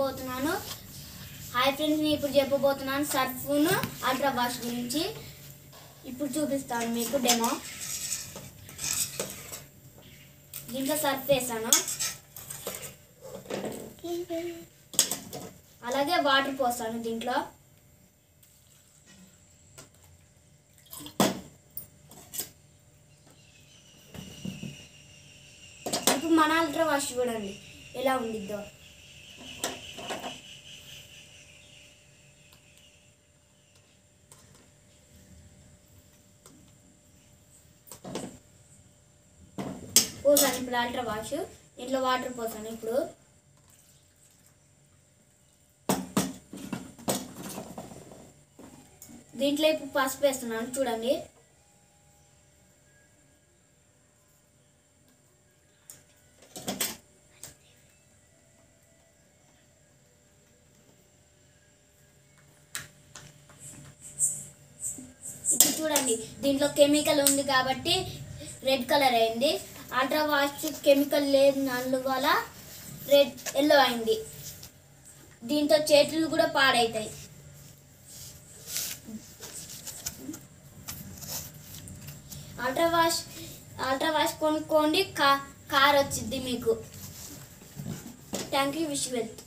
చెప్పబోతున్నాను. Hi friends, నేను ఇప్పుడు చెప్పబోతున్నాను సర్ఫ్ను అల్ట్రా వాష్ గురించి. ఇప్పుడు చూపిస్తాను మీకు డెమో. దీంట్లో సర్ఫ్ వేసాను, అలాగే వాటర్ పోస్తాను దీంట్లో. ఇప్పుడు మన అల్ట్రా వాష్ చూడండి ఎలా ఉండిద్దో. పోసాను ఇప్పుడు అల్ట్రా వాష్. ఇంట్లో వాటర్ పోసాను. ఇప్పుడు దీంట్లో ఇప్పుడు పసుపు వేస్తున్నాను చూడండి. ఇప్పుడు చూడండి దీంట్లో కెమికల్ ఉంది కాబట్టి రెడ్ కలర్ అయింది. అల్ట్రా వాష్ కెమికల్ లేనందువల్ల ఎల్లో అయింది. దీంతో చేతులు కూడా పాడవుతాయి. అల్ట్రా వాష్ కొనుక్కోండి, కార్ వచ్చింది మీకు. Thank you. Wish wealth.